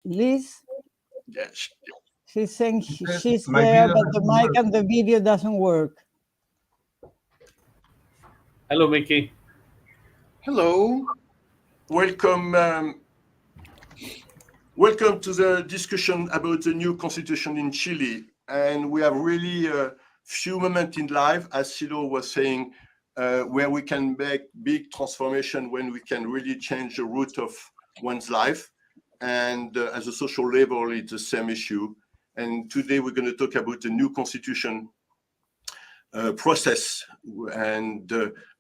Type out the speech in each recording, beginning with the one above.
Liz? Yes. She's saying she's there, but the mic and the video doesn't work. Hello, Micky. Hello. Welcome. Welcome to the discussion about the new constitution in Chile. And we have really a few moments in life, as Silo was saying, where we can make big transformation when we can really change the root of one's life. And as a social level, it's the same issue. And today we're going to talk about the new constitution process. And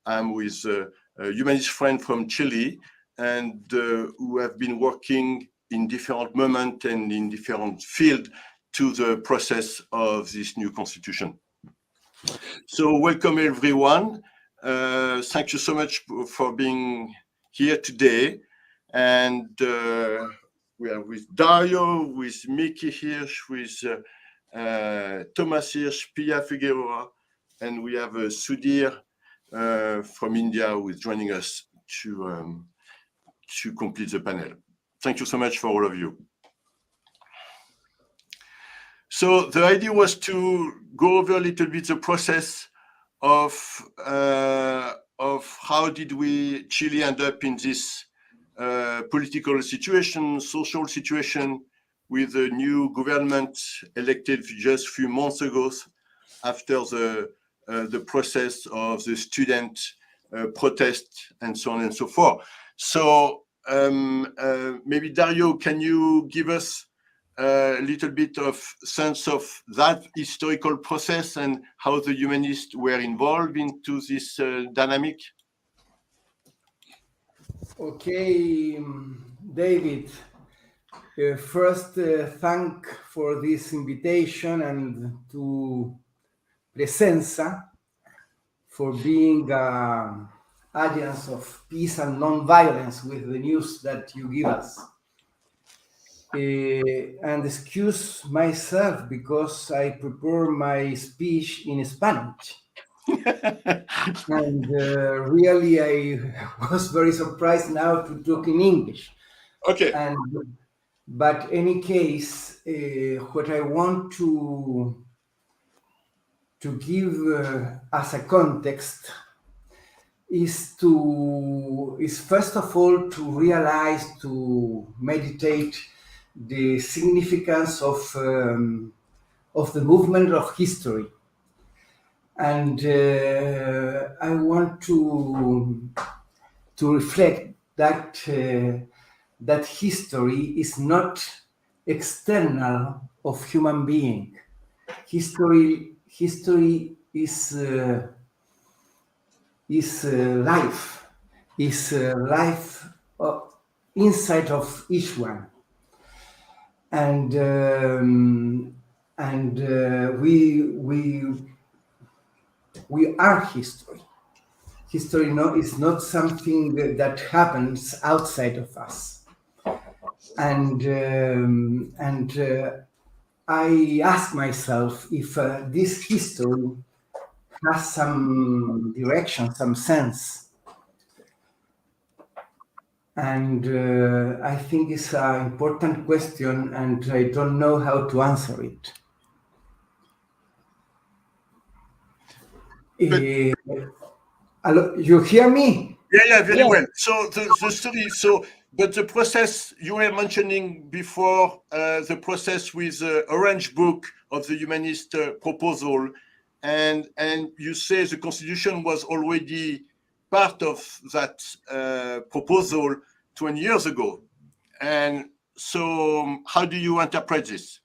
I'm with a humanist friend from Chile, and who have been working in different moments and in different fields to the process of this new constitution. So welcome everyone. Thank you so much for being here today. And we are with Dario, with Micky Hirsch, with Thomas Hirsch, Pia Figueroa, and we have Sudhir from India who is joining us to complete the panel. Thank you so much for all of you. So the idea was to go over a little bit the process of how did Chile end up in this political situation, social situation, with a new government elected just a few months ago after the process of the student protest and so on and so forth. So maybe Dario, can you give us a little bit of sense of that historical process and how the humanists were involved into this dynamic? Okay, David. First, thank for this invitation and to Presenza for being an audience of peace and non-violence with the news that you give us. And excuse myself because I prepare my speech in Spanish. And really, I was very surprised now to talk in English. Okay. But any case, what I want to give as a context is first of all to realize, to meditate the significance of the movement of history. And I want to reflect that that history is not external of human being. History is life, is life inside of each one, and we are history. History is not something that happens outside of us. And I ask myself if this history has some direction, some sense. And I think it's an important question, and I don't know how to answer it. You hear me? Yeah, very well. So the story, but the process you were mentioning before, the process with the Orange Book of the humanist proposal, and you say the constitution was already part of that proposal 20 years ago. And so how do you interpret this?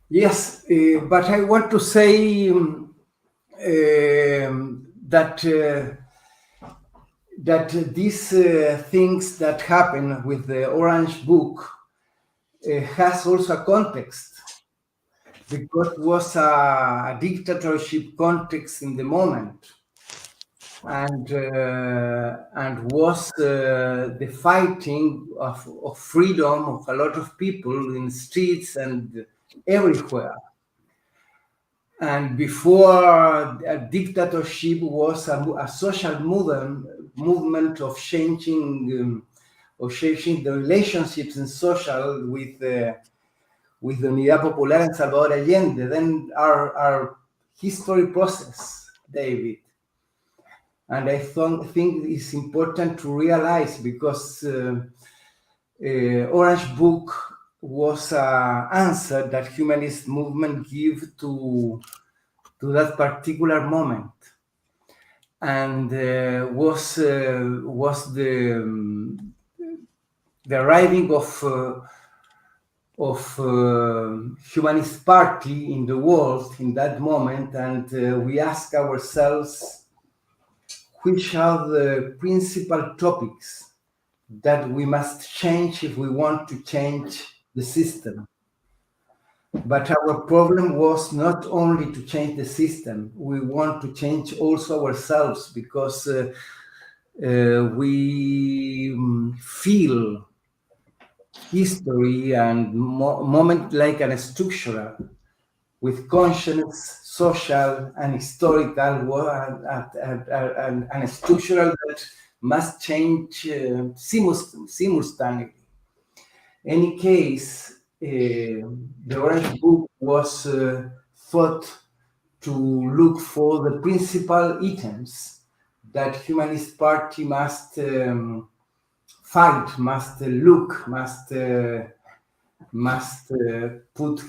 Yes, but I want to say that these things that happen with the Orange Book has also a context, because it was a dictatorship context in the moment, and was the fighting of freedom of a lot of people in streets and everywhere. And before a dictatorship was a social movement of changing of changing the relationships and social with the Unidad Popular and Salvador Allende. Then our history process, David. And I think it's important to realize, because Orange Book was an answer that humanist movement give to that particular moment, and was the arriving of humanist party in the world in that moment, and we ask ourselves which are the principal topics that we must change if we want to change the system. But our problem was not only to change the system, we want to change also ourselves, because we feel history and moment like an structural, with conscience, social and historical, and structural that must change simultaneously. In any case, the Orange Book was thought to look for the principal items that Humanist Party must fight, must look, must put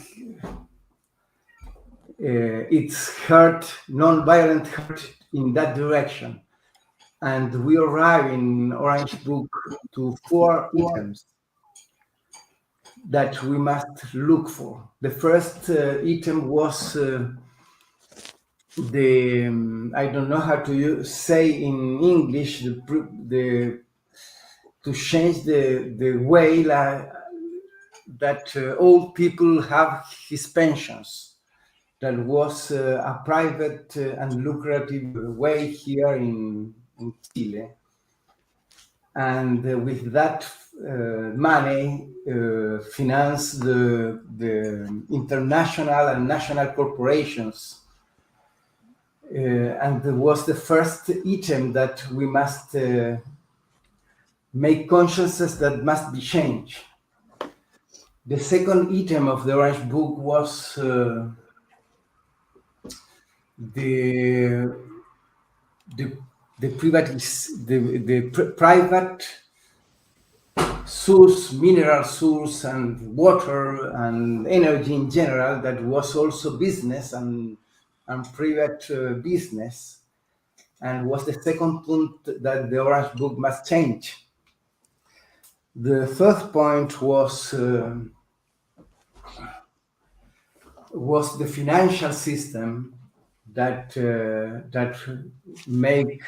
its heart, non-violent heart, in that direction. And we arrive in Orange Book to 4 items that we must look for. The first item was the I don't know how to say in English, the to change the way that old people have his pensions. That was a private and lucrative way here in Chile. And with that money, finance the international and national corporations. And it was the first item that we must make consciences that must be changed. The second item of the Orange Book was the private source, mineral source, and water and energy in general, that was also business and private business, and was the second point that the Orange Book must change. The third point was the financial system that make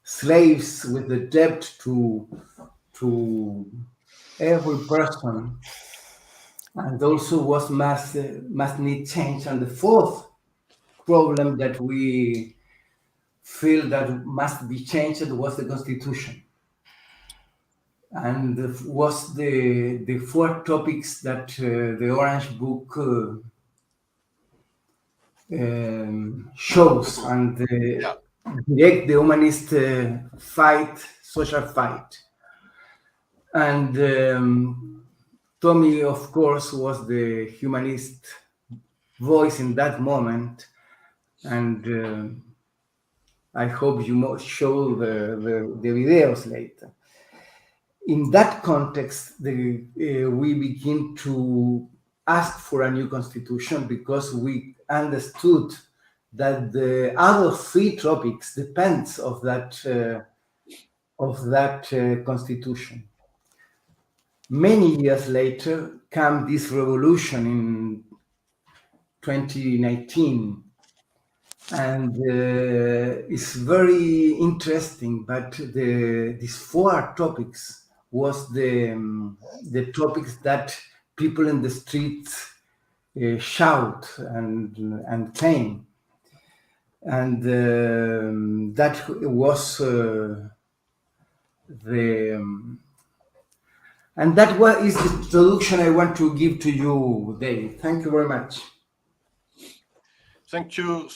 slaves with the debt to every person, and also must need change. And the fourth problem that we feel that must be changed was the Constitution, and was the 4 topics that the Orange Book shows, and direct the humanist social fight. And Tommy, of course, was the humanist voice in that moment, and I hope you show the videos later. In that context, we begin to ask for a new constitution, because we understood that the other 3 topics depends of that constitution. Many years later came this revolution in 2019, and it's very interesting. But these 4 topics was the topics that people in the streets shout and claim, and that was and that is the introduction I want to give to you, Dave. Thank you very much. Thank you,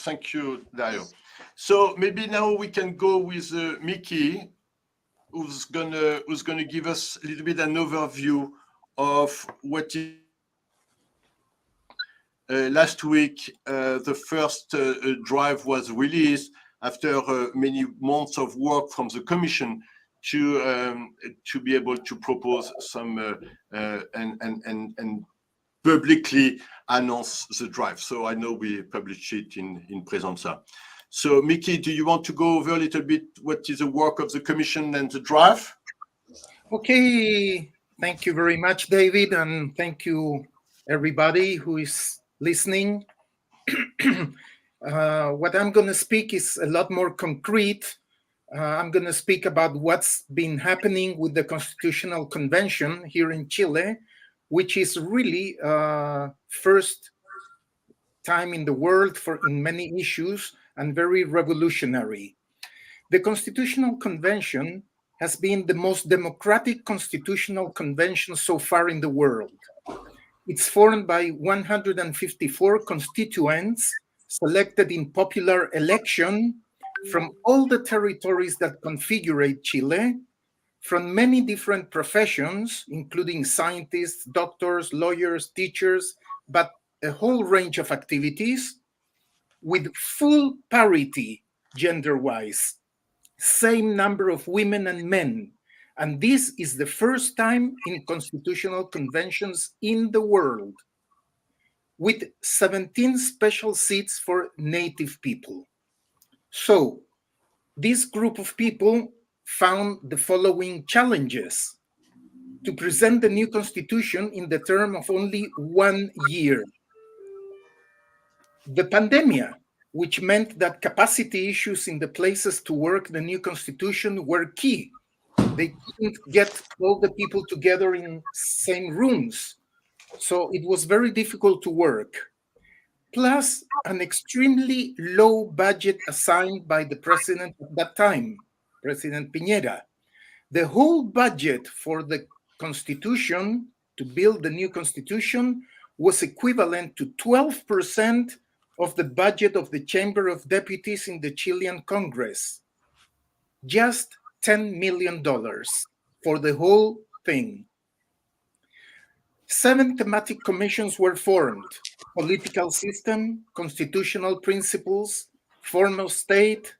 Dario. So maybe now we can go with Micky. who's gonna give us a little bit an overview of what is. Last week, the first drive was released after many months of work from the Commission to be able to propose some and publicly announce the drive. So I know we published it in Presenza. So Micky, do you want to go over a little bit what is the work of the Commission and the drive? Okay, thank you very much, David, and thank you everybody who is listening. What I'm going to speak is a lot more concrete. I'm going to speak about what's been happening with the Constitutional Convention here in Chile, which is really first time in the world in many issues and very revolutionary. The Constitutional Convention has been the most democratic constitutional convention so far in the world. It's formed by 154 constituents selected in popular election from all the territories that configure Chile, from many different professions, including scientists, doctors, lawyers, teachers, but a whole range of activities with full parity gender-wise. Same number of women and men. And this is the first time in constitutional conventions in the world, with 17 special seats for native people. So this group of people found the following challenges: to present the new constitution in the term of only 1 year. The pandemic, which meant that capacity issues in the places to work the new constitution were key. They couldn't get all the people together in same rooms. So it was very difficult to work. Plus an extremely low budget assigned by the president at that time, President Piñera. The whole budget for the constitution, to build the new constitution, was equivalent to 12% of the budget of the Chamber of Deputies in the Chilean Congress. Just $10 million for the whole thing. 7 thematic commissions were formed: political system, constitutional principles, form of state,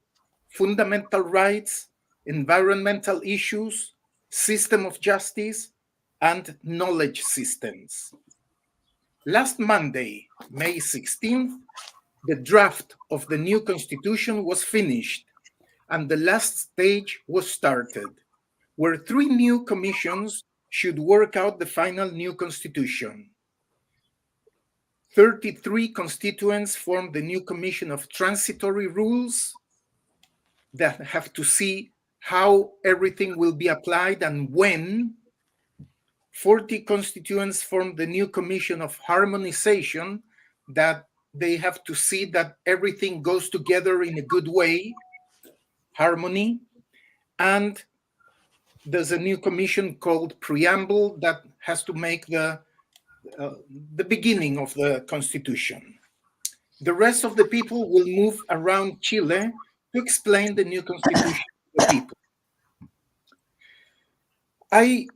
fundamental rights, environmental issues, system of justice, and knowledge systems. Last Monday, May 16th, the draft of the new constitution was finished, and the last stage was started, where 3 new commissions should work out the final new constitution. 33 constituents form the new commission of transitory rules that have to see how everything will be applied and when. 40 constituents form the new commission of harmonization, that they have to see that everything goes together in a good way, harmony. And there's a new commission called preamble that has to make the beginning of the constitution. The rest of the people will move around Chile to explain the new constitution to the people. I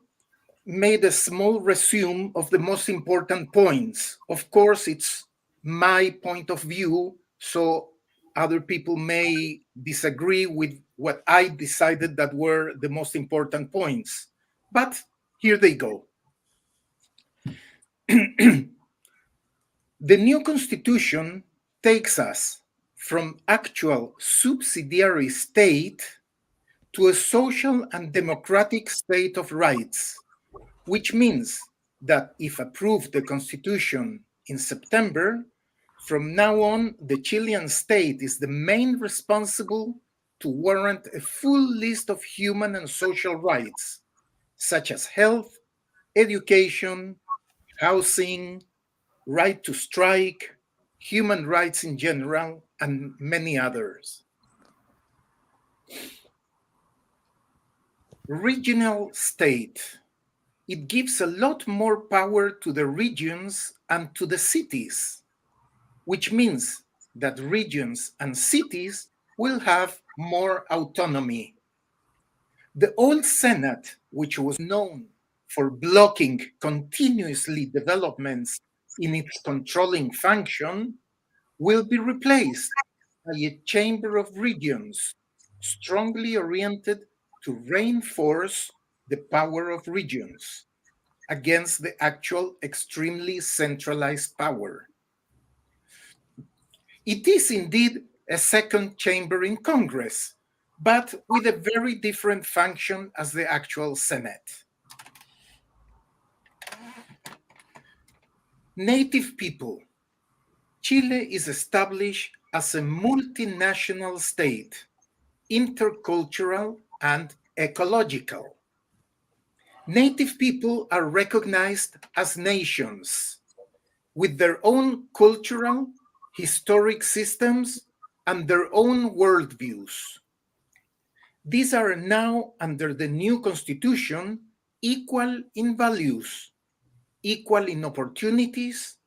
made a small resume of the most important points. Of course, it's my point of view, so other people may disagree with what I decided that were the most important points. But here they go. The new constitution takes us from actual subsidiary state to a social and democratic state of rights, which means that if approved the constitution in September, from now on, the Chilean state is the main responsible to warrant a full list of human and social rights, such as health, education, housing, right to strike, human rights in general, and many others. Regional state. It gives a lot more power to the regions and to the cities, which means that regions and cities will have more autonomy. The old Senate, which was known for blocking continuously developments in its controlling function, will be replaced by a chamber of regions strongly oriented to reinforce the power of regions against the actual extremely centralized power. It is indeed a second chamber in Congress, but with a very different function as the actual Senate. Native people. Chile is established as a multinational state, intercultural and ecological. Native people are recognized as nations with their own cultural, historic systems, and their own worldviews. These are now, under the new constitution, equal in values, equal in opportunities,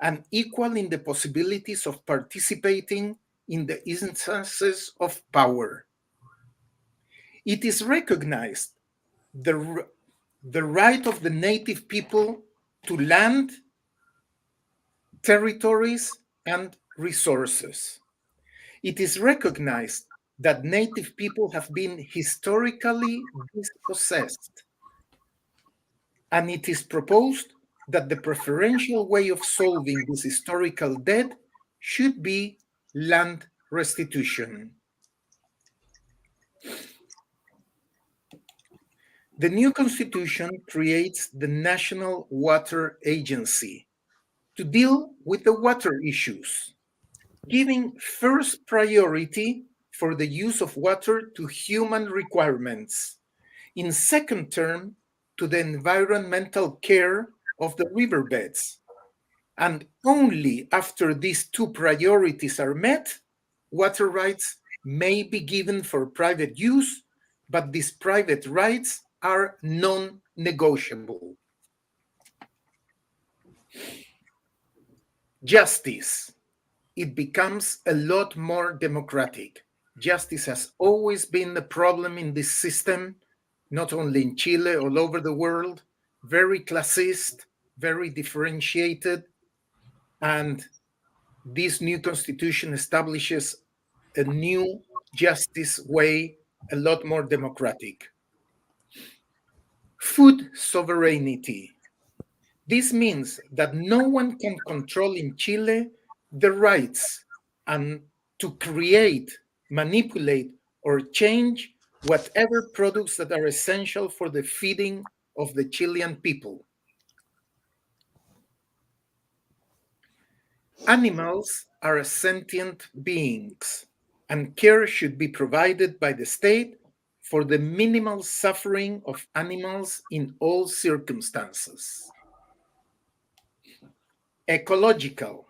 and equal in the possibilities of participating in the instances of power. It is recognized the right of the native people to land, territories, and resources. It is recognized that native people have been historically dispossessed, and it is proposed that the preferential way of solving this historical debt should be land restitution. The new constitution creates the National Water Agency to deal with the water issues, giving first priority for the use of water to human requirements, in second term to the environmental care of the riverbeds. And only after these two priorities are met, water rights may be given for private use, but these private rights are non-negotiable. Justice. It becomes a lot more democratic. Justice has always been a problem in this system, not only in Chile, all over the world, very classist, very differentiated, and this new constitution establishes a new justice way, a lot more democratic. Food sovereignty. This means that no one can control in Chile the rights and to create, manipulate, or change whatever products that are essential for the feeding of the Chilean people. Animals are sentient beings, and care should be provided by the state for the minimal suffering of animals in all circumstances. Ecological.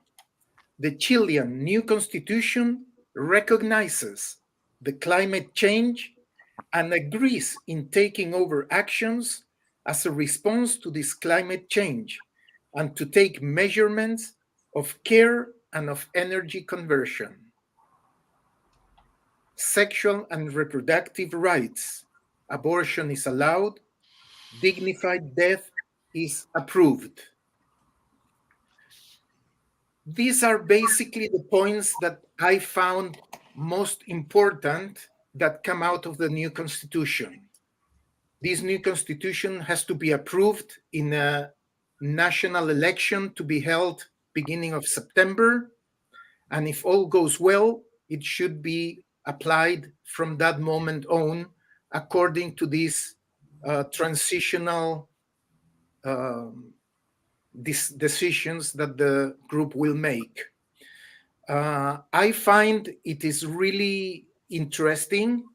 The Chilean new constitution recognizes the climate change and agrees in taking over actions as a response to this climate change and to take measurements of care and of energy conversion. Sexual and reproductive rights. Abortion is allowed. Dignified death is approved. These are basically the points that I found most important that come out of the new constitution. This new constitution has to be approved in a national election to be held beginning of September. And if all goes well, it should be applied from that moment on, according to these transitional these decisions that the group will make. I find it is really interesting.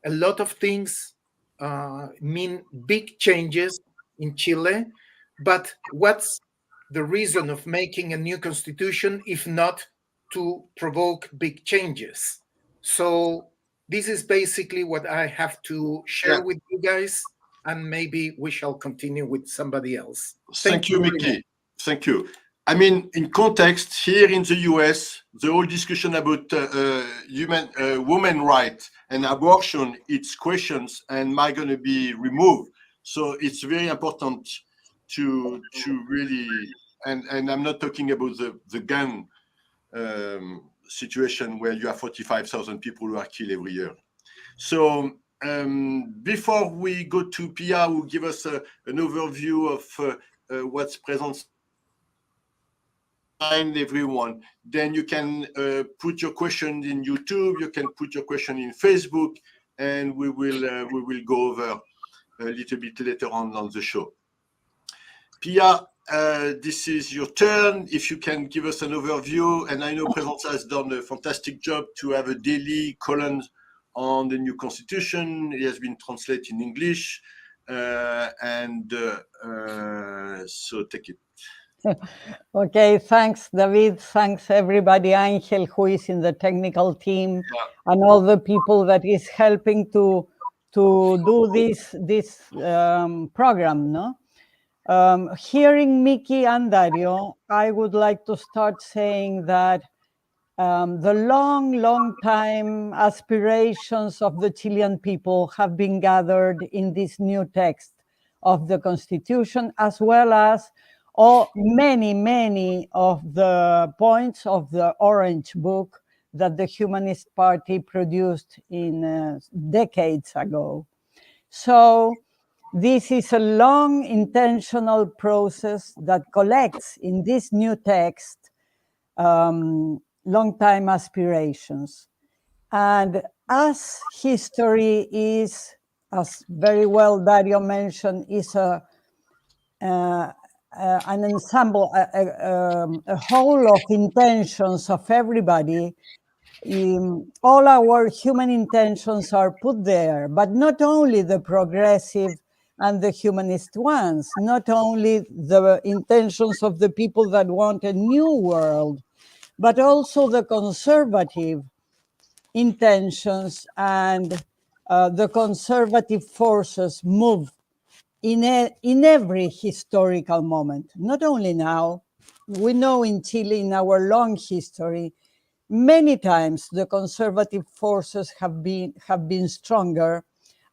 A lot of things mean big changes in Chile, but what's the reason of making a new constitution if not to provoke big changes? So this is basically what I have to share with you guys, and maybe we shall continue with somebody else. Thank you, Micky. Thank you. I mean, in context, here in the US, the whole discussion about women rights and abortion, it's questions and might going to be removed. So it's very important to really, and I'm not talking about the gun situation where you have 45,000 people who are killed every year. So before we go to Pia, who give us an overview of what's present everyone, then you can put your question in YouTube, you can put your question in Facebook, and we will go over a little bit later on the show. Pia, this is your turn. If you can give us an overview, and I know Presence has done a fantastic job to have a daily column on the new constitution. It has been translated in English, so take it. Okay, thanks, David. Thanks, everybody. Angel, who is in the technical team, and all the people that is helping to do this program. No, hearing Micky and Dario, I would like to start saying that the long time aspirations of the Chilean people have been gathered in this new text of the Constitution, as well as many of the points of the Orange Book that the Humanist Party produced in decades ago. So this is a long intentional process that collects in this new text long-time aspirations. And as history is, as very well Dario mentioned, is an ensemble, a whole of intentions of everybody. All our human intentions are put there, but not only the progressive and the humanist ones, not only the intentions of the people that want a new world, but also the conservative intentions and the conservative forces move in every historical moment, not only now. We know in Chile, in our long history, many times the conservative forces have been stronger,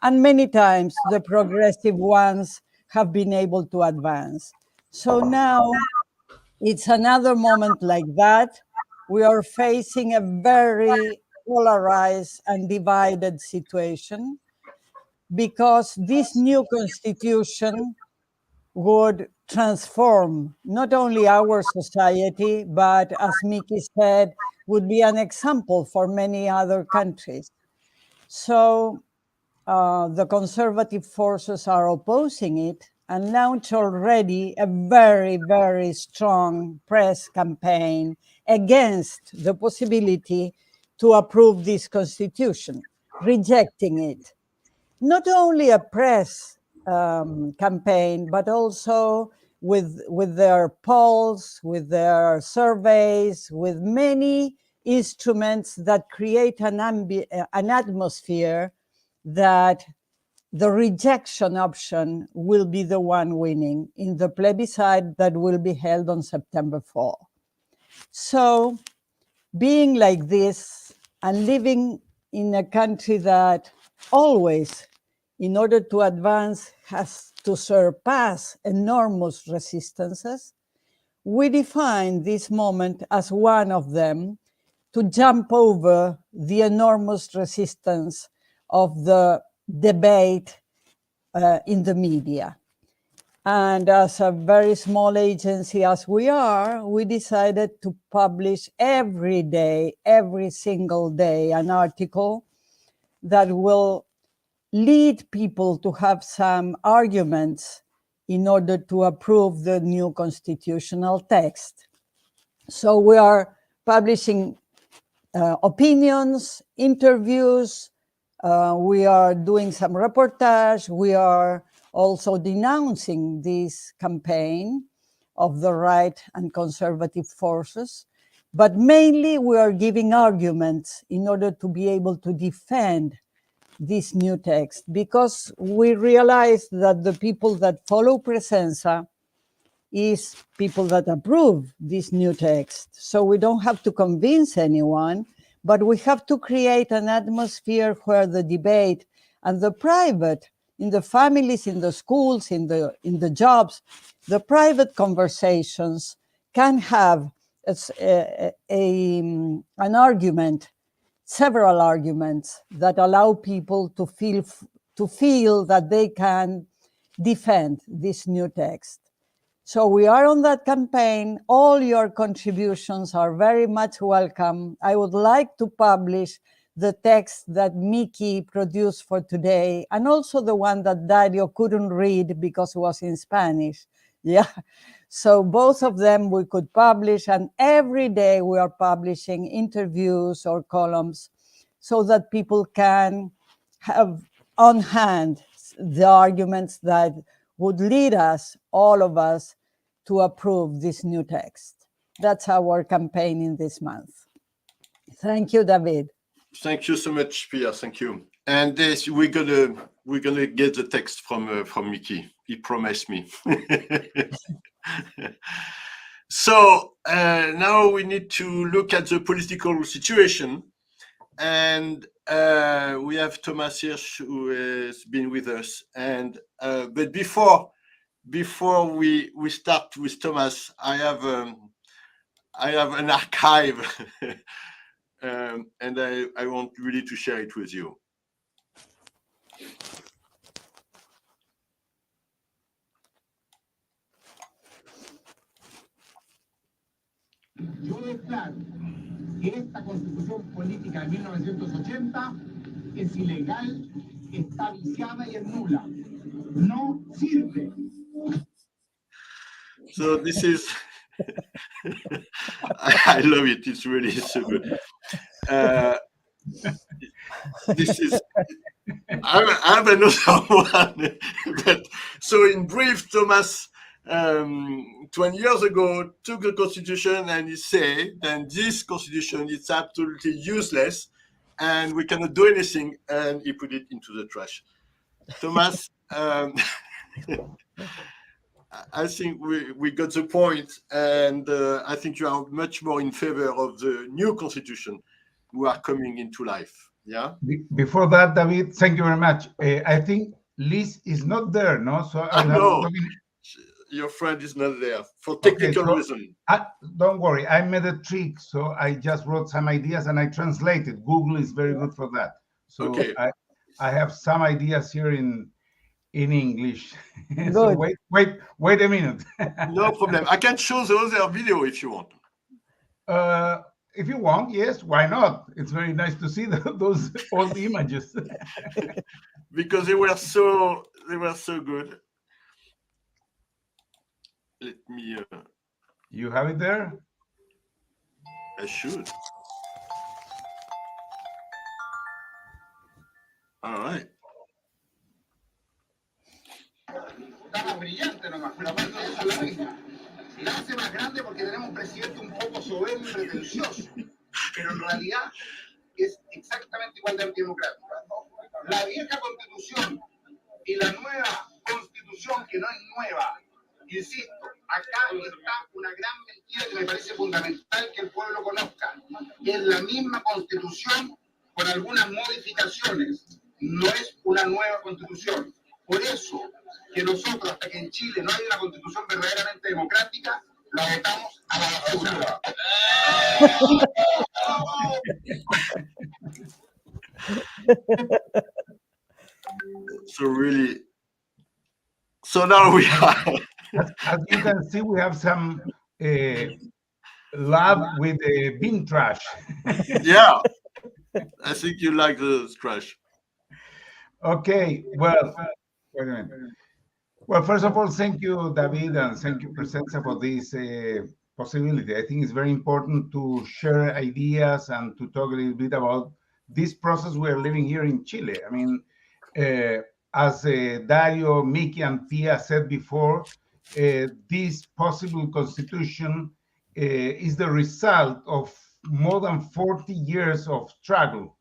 and many times the progressive ones have been able to advance. So now it's another moment like that. We are facing a very polarized and divided situation, because this new constitution would transform not only our society, but as Micky said, would be an example for many other countries. So the conservative forces are opposing it and launch already a very strong press campaign against the possibility to approve this constitution, rejecting it. Not only a press campaign, but also with their polls, with their surveys, with many instruments that create an atmosphere that the rejection option will be the one winning in the plebiscite that will be held on September 4. So being like this and living in a country that always, in order to advance, has to surpass enormous resistances, we define this moment as one of them, to jump over the enormous resistance of the debate in the media. And as a very small agency as we are, we decided to publish every day, every single day, an article that will lead people to have some arguments in order to approve the new constitutional text. So we are publishing opinions, interviews, we are doing some reportage, we are also denouncing this campaign of the right and conservative forces, but mainly we are giving arguments in order to be able to defend this new text, because we realize that the people that follow Presenza is people that approve this new text. So we don't have to convince anyone, but we have to create an atmosphere where the debate and the private, in the families, in the schools, in the jobs, the private conversations can have an argument, several arguments that allow people to feel that they can defend this new text. So we are on that campaign. All your contributions are very much welcome. I would like to publish the text that Micky produced for today, and also the one that Dario couldn't read because it was in Spanish. Yeah. So both of them we could publish, and every day we are publishing interviews or columns so that people can have on hand the arguments that would lead us, all of us, to approve this new text. That's our campaign in this month. Thank you, David. Thank you so much, Pia. Thank you. And this, we're gonna get the text from Micky. He promised me. So now we need to look at the political situation, and we have Thomas Hirsch who has been with us. And but before we start with Thomas, I have an archive, and I want really to share it with you. Yo declaro que esta constitución política de 1980 es ilegal, está viciada y es nula. No sirve. So this is, I love it. It's really so good. This is, I have another one. But so in brief, Thomas, 20 years ago, took the constitution and he said, then this constitution is absolutely useless and we cannot do anything, and he put it into the trash. Thomas, I think we got the point, and I think you are much more in favor of the new constitution who are coming into life. Yeah. Before that, David, thank you very much. I think Liz is not there, no? So No, your friend is not there for technical reason. Don't worry, I made a trick, so I just wrote some ideas and I translated. Google is very good for that. So okay. I have some ideas here in English. So wait a minute. No problem. I can show the other video if you want. If you want, yes, why not? It's very nice to see those old images. Because they were so good. Let me. You have it there? I should. All right. Estaba brillante nomás, pero aparte de eso la misma. La hace más grande porque tenemos un presidente un poco soberbio y pretencioso, pero en realidad es exactamente igual de antidemocrático. La vieja constitución y la nueva constitución, que no es nueva, insisto, acá está una gran mentira que me parece fundamental que el pueblo conozca. Es la misma constitución con algunas modificaciones, no es una nueva constitución. Por eso que nosotros, hasta que en Chile no hay una constitución verdaderamente democrática, la votamos a la basura. So really, so now we are. As you can see, we have some lab with bin trash. Yeah, I think you like the trash. Okay, well, wait a minute. Well, first of all, thank you, David, and thank you, Presenza, for this possibility. I think it's very important to share ideas and to talk a little bit about this process we are living here in Chile. I mean, as Dario, Micky, and Pia said before, this possible constitution is the result of more than 40 years of struggle.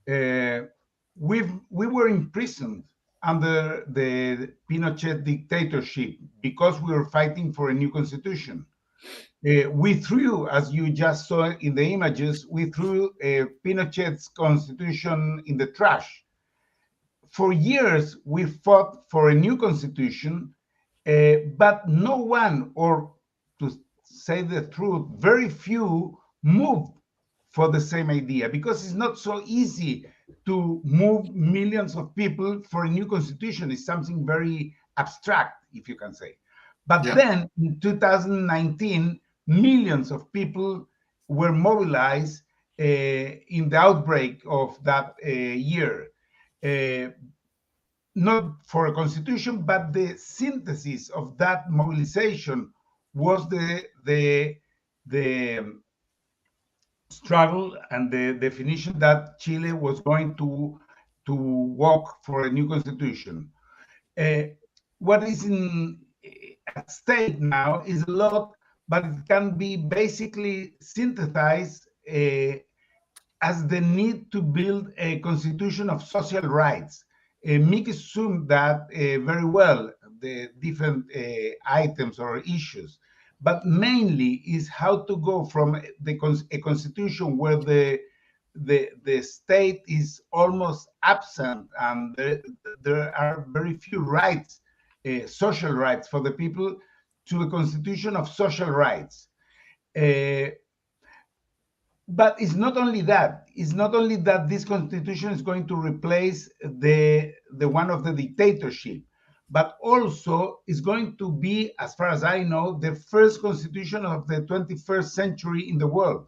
We were imprisoned under the Pinochet dictatorship because we were fighting for a new constitution. We threw, as you just saw in the images, we threw Pinochet's constitution in the trash. For years, we fought for a new constitution, but no one, or to say the truth, very few moved for the same idea, because it's not so easy to move millions of people for a new constitution. It's something very abstract, if you can say. But then in 2019, millions of people were mobilized in the outbreak of that year. Not for a constitution, but the synthesis of that mobilization was the struggle and the definition that Chile was going to walk for a new constitution. What is at stake now is a lot, but it can be basically synthesized as the need to build a constitution of social rights. Micky summed that very well, the different items or issues, but mainly is how to go from a constitution where the state is almost absent and there are very few rights, social rights for the people, to a constitution of social rights. But it's not only that. It's not only that this constitution is going to replace the one of the dictatorship, but also is going to be, as far as I know, the first constitution of the 21st century in the world.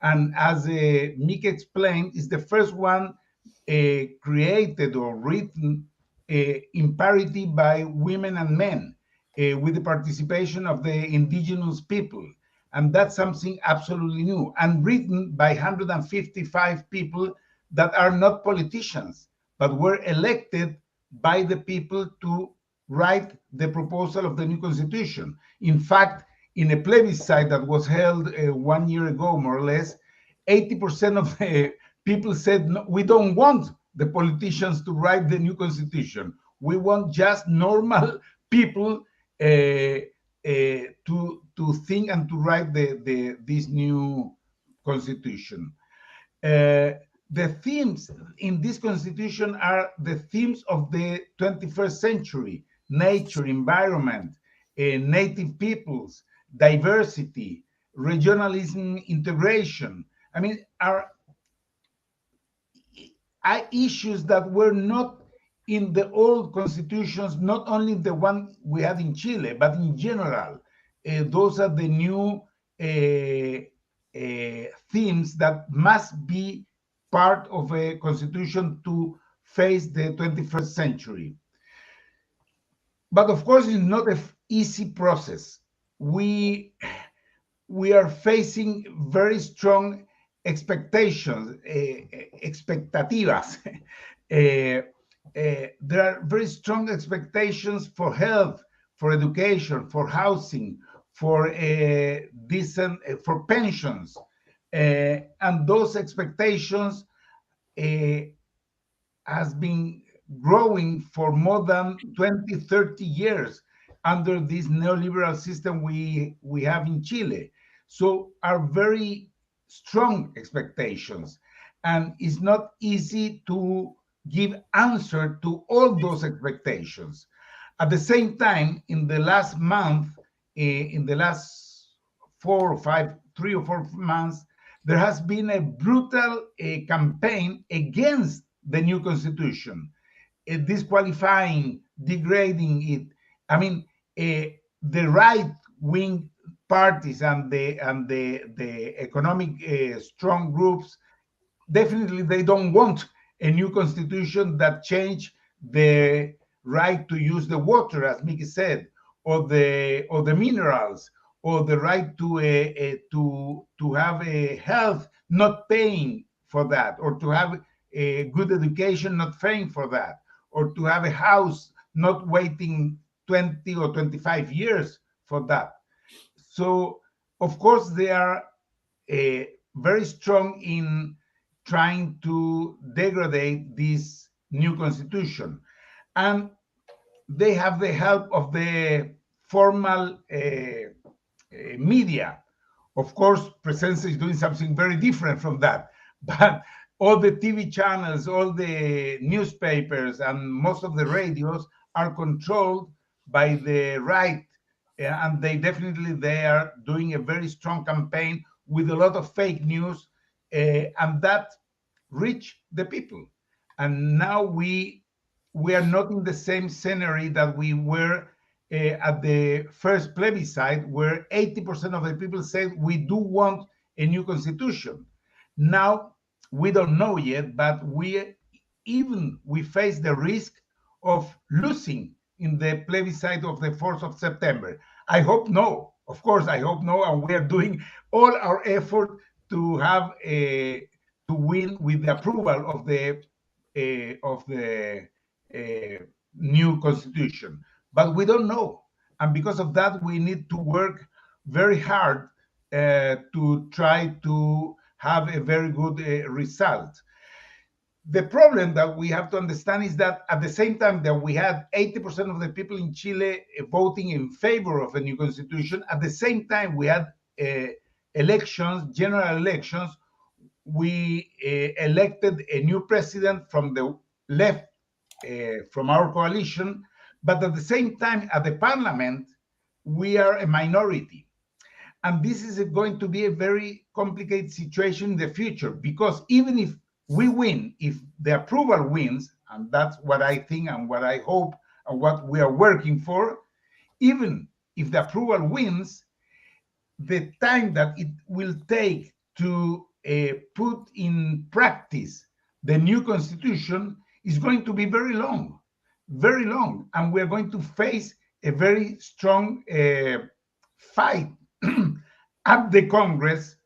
And as Micky explained, is the first one created or written in parity by women and men, with the participation of the indigenous people. And that's something absolutely new, and written by 155 people that are not politicians, but were elected by the people to write the proposal of the new constitution. In fact, in a plebiscite that was held 1 year ago, more or less, 80% of the people said, no, we don't want the politicians to write the new constitution. We want just normal people to think and to write this new constitution. The themes in this constitution are the themes of the 21st century: nature, environment, native peoples, diversity, regionalism, integration. I mean, are issues that were not in the old constitutions, not only the one we had in Chile, but in general. Those are the new themes that must be part of a constitution to face the 21st century. But of course, it's not an easy process. We are facing very strong expectations, expectativas. There are very strong expectations for health, for education, for housing, for decent, for pensions, and those expectations has been growing for more than 20, 30 years under this neoliberal system we have in Chile. So are very strong expectations, and it's not easy to give answer to all those expectations. At the same time, in the last month, in the last 3 or 4 months, there has been a brutal campaign against the new constitution, disqualifying, degrading it. I mean, the right-wing parties and the economic strong groups, definitely they don't want a new constitution that change the right to use the water, as Micky said, or the minerals, or the right to have a health, not paying for that, or to have a good education, not paying for that, or to have a house, not waiting 20 or 25 years for that. So, of course, they are very strong in trying to degrade this new constitution. and they have the help of the formal media. Of course, Presencia is doing something very different from that, but all the TV channels, all the newspapers, and most of the radios are controlled by the right, and they are doing a very strong campaign with a lot of fake news, and that reach the people. And now we are not in the same scenario that we were at the first plebiscite, where 80% of the people said we do want a new constitution. Now we don't know yet, but we face the risk of losing in the plebiscite of the 4th of September. I hope no. Of course, I hope no, and we are doing all our effort to have to win with the approval of the new constitution. But we don't know, and because of that, we need to work very hard to try to have a very good result. The problem that we have to understand is that at the same time that we had 80% of the people in Chile voting in favor of a new constitution, at the same time we had elections, general elections. We elected a new president from the left, from our coalition, but at the same time, at the parliament, we are a minority. And this is going to be a very complicated situation in the future, because even if we win, if the approval wins, and that's what I think and what I hope and what we are working for, even if the approval wins, the time that it will take to put in practice the new constitution is going to be very long, and we're going to face a very strong fight at the Congress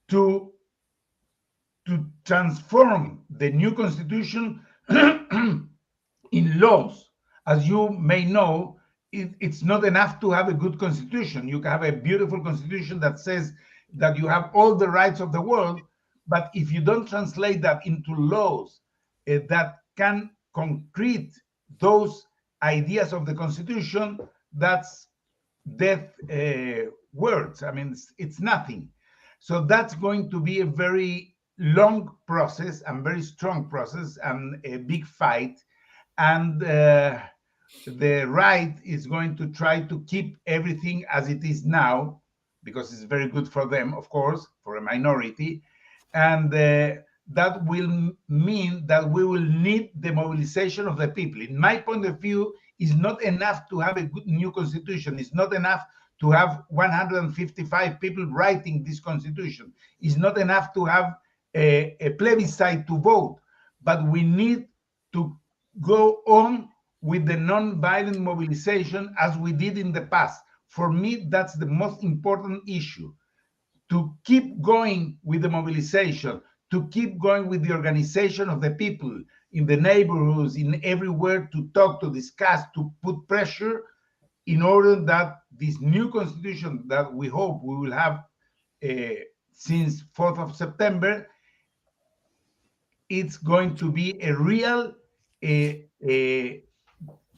to transform the new constitution in laws. As you may know, it's not enough to have a good constitution. You can have a beautiful constitution that says that you have all the rights of the world, but if you don't translate that into laws that can concrete those ideas of the constitution, that's death words. I mean, it's nothing. So that's going to be a very long process and very strong process and a big fight. And the right is going to try to keep everything as it is now, because it's very good for them, of course, for a minority. And that will mean that we will need the mobilization of the people. In my point of view, it's not enough to have a good new constitution. It's not enough to have 155 people writing this constitution. It's not enough to have a plebiscite to vote, but we need to go on with the non-violent mobilization as we did in the past. For me, that's the most important issue, to keep going with the mobilization, to keep going with the organization of the people in the neighborhoods, in everywhere, to talk, to discuss, to put pressure in order that this new constitution that we hope we will have since 4th of September, it's going to be a real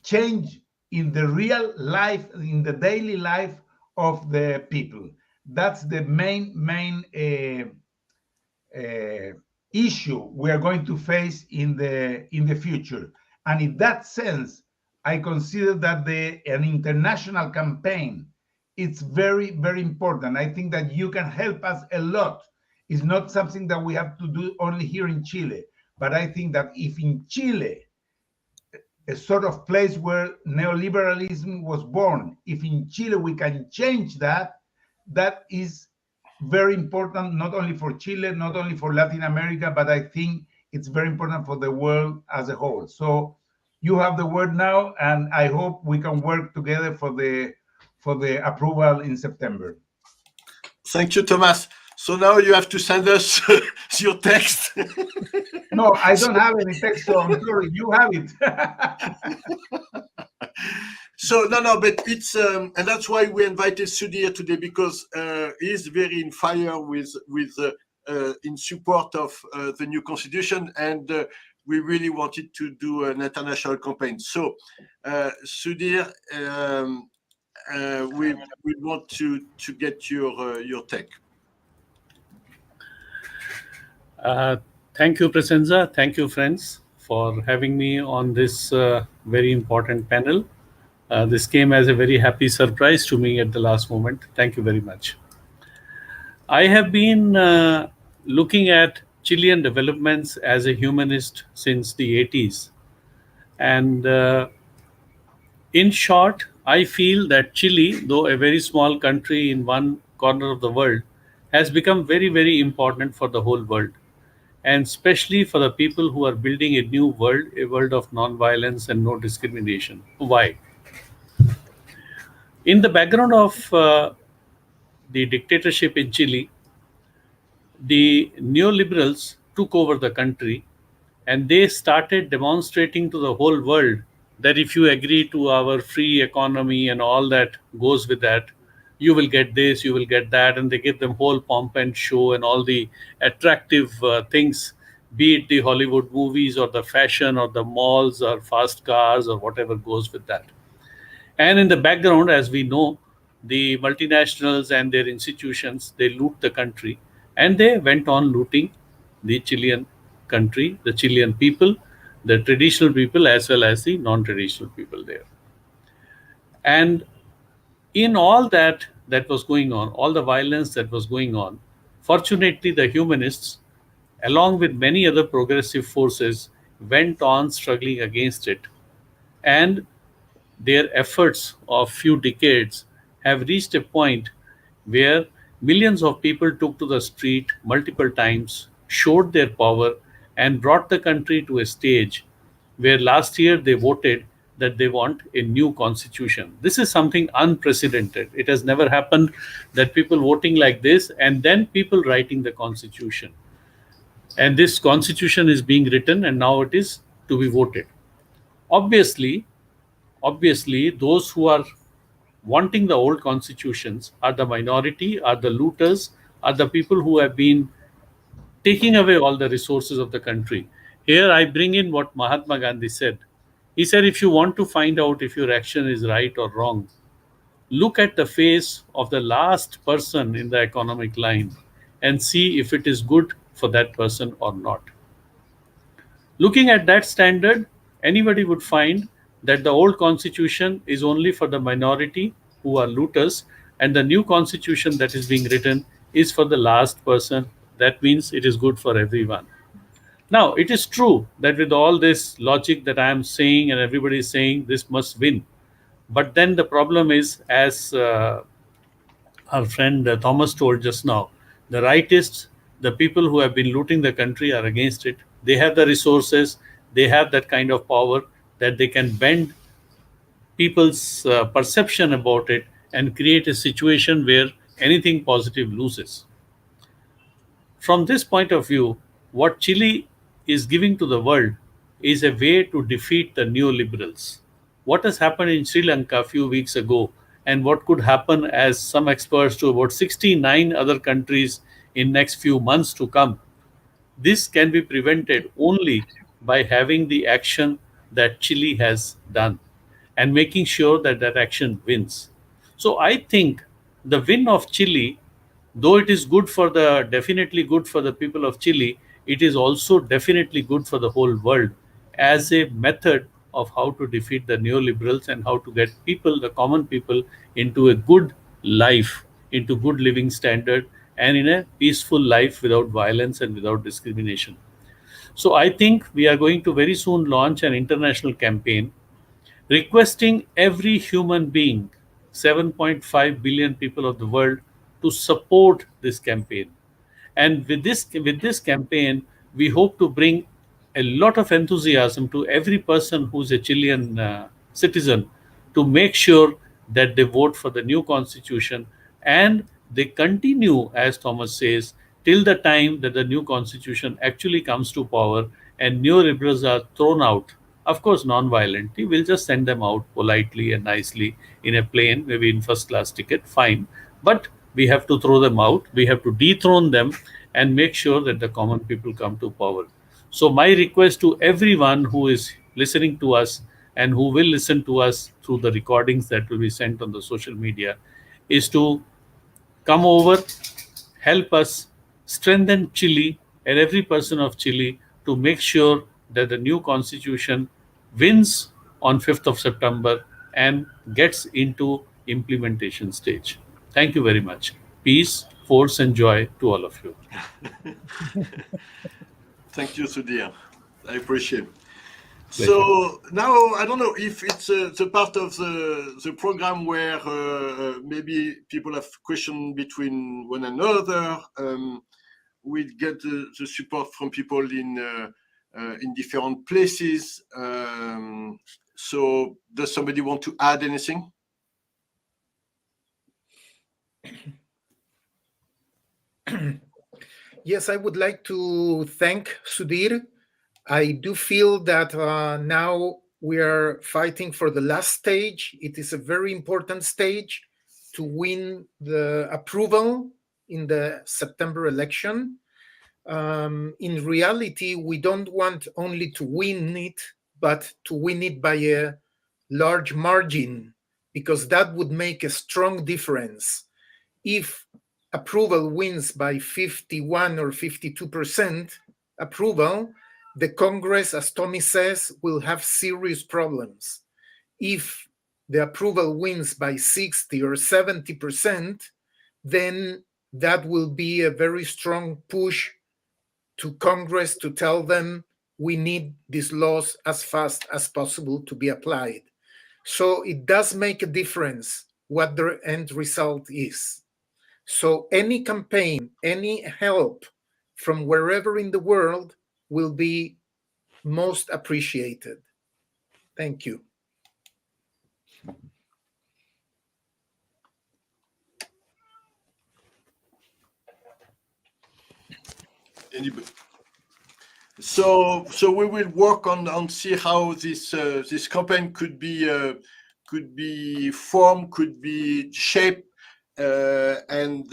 change in the real life, in the daily life of the people. That's the main issue we are going to face in the future. And in that sense, I consider that an international campaign, it's very, very important. I think that you can help us a lot. It's not something that we have to do only here in Chile, but I think that if in Chile, a sort of place where neoliberalism was born, if in Chile we can change that, that is very important, not only for Chile, not only for Latin America, but I think it's very important for the world as a whole. So you have the word now, and I hope we can work together for the approval in September. Thank you, Thomas. So now you have to send us your text. No, I don't have any text, so I'm sorry, you have it. So no, but it's and that's why we invited Sudhir today, because he's very in fire with in support of the new constitution, and we really wanted to do an international campaign. So, Sudhir, we want to get your take. Thank you, Presenza. Thank you, friends, for having me on this very important panel. This came as a very happy surprise to me at the last moment. Thank you very much. I have been looking at Chilean developments as a humanist since the 80s. And in short, I feel that Chile, though a very small country in one corner of the world, has become very, very important for the whole world, and especially for the people who are building a new world, a world of non-violence and no discrimination. Why? In the background of the dictatorship in Chile, the neoliberals took over the country, and they started demonstrating to the whole world that if you agree to our free economy and all that goes with that, you will get this, you will get that, and they give them whole pomp and show and all the attractive things, be it the Hollywood movies or the fashion or the malls or fast cars or whatever goes with that. And in the background, as we know, the multinationals and their institutions, they loot the country, and they went on looting the Chilean country, the Chilean people, the traditional people as well as the non-traditional people there. And in all that was going on, all the violence that was going on, fortunately the humanists, along with many other progressive forces, went on struggling against it. And their efforts of few decades have reached a point where millions of people took to the street multiple times, showed their power, and brought the country to a stage where last year they voted that they want a new constitution. This is something unprecedented. It has never happened that people voting like this and then people writing the constitution. And this constitution is being written and now it is to be voted. Obviously, those who are wanting the old constitutions are the minority, are the looters, are the people who have been taking away all the resources of the country. Here I bring in what Mahatma Gandhi said. He said, if you want to find out if your action is right or wrong, look at the face of the last person in the economic line and see if it is good for that person or not. Looking at that standard, anybody would find that the old constitution is only for the minority who are looters, and the new constitution that is being written is for the last person. That means it is good for everyone. Now, it is true that with all this logic that I am saying and everybody is saying this must win. But then the problem is, as our friend Thomas told just now, the rightists, the people who have been looting the country are against it. They have the resources, they have that kind of power that they can bend people's perception about it and create a situation where anything positive loses. From this point of view, what Chile is giving to the world is a way to defeat the neoliberals. What has happened in Sri Lanka a few weeks ago, and what could happen, as some experts, to about 69 other countries in next few months to come, this can be prevented only by having the action that Chile has done and making sure that that action wins. So I think the win of Chile, though it is definitely good for the people of Chile, it is also definitely good for the whole world as a method of how to defeat the neoliberals and how to get people, the common people, into a good life, into good living standard, and in a peaceful life without violence and without discrimination. So I think we are going to very soon launch an international campaign requesting every human being, 7.5 billion people of the world, to support this campaign. And with this campaign, we hope to bring a lot of enthusiasm to every person who's a Chilean citizen to make sure that they vote for the new constitution and they continue, as Thomas says, till the time that the new constitution actually comes to power and neoliberals are thrown out. Of course, non-violently. We'll just send them out politely and nicely in a plane, maybe in first class ticket, fine. But we have to throw them out. We have to dethrone them and make sure that the common people come to power. So my request to everyone who is listening to us and who will listen to us through the recordings that will be sent on the social media is to come over, help us strengthen Chile and every person of Chile to make sure that the new constitution wins on 5th of September and gets into implementation stage. Thank you very much. Peace, force, and joy to all of you. Thank you, Sudhir. I appreciate it. Pleasure. So now I don't know if it's the part of the program where maybe people have questions between one another. We get the support from people in different places. So does somebody want to add anything? Yes, I would like to thank Sudhir. I do feel that now we are fighting for the last stage. It is a very important stage to win the approval in the September election. In reality, we don't want only to win it, but to win it by a large margin, because that would make a strong difference. If approval wins by 51 or 52% approval, the Congress, as Tommy says, will have serious problems. If the approval wins by 60 or 70%, then that will be a very strong push to Congress to tell them we need these laws as fast as possible to be applied. So it does make a difference what the end result is. So any campaign, any help from wherever in the world will be most appreciated. Thank you. Anybody? So we will work on see how this this campaign could be formed, could be shaped, and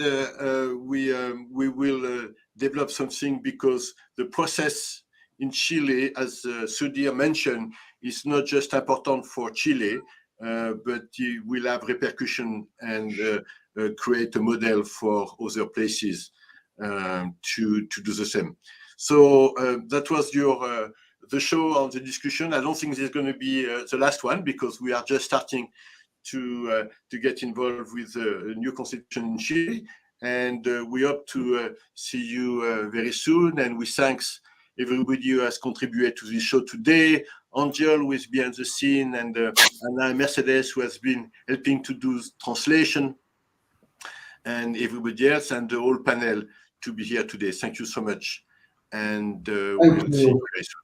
we will develop something, because the process in Chile, as Sudhir mentioned, is not just important for Chile, but it will have repercussion and create a model for other places to do the same. So that was your the show on the discussion. I don't think this is going to be the last one, because we are just starting to get involved with a new constitution in Chile, and we hope to see you very soon. And we thanks everybody who has contributed to this show today. Angel, who is behind the scene, and Anna Mercedes, who has been helping to do translation, and everybody else, and the whole panel to be here today. Thank you so much. And we'll see you very soon.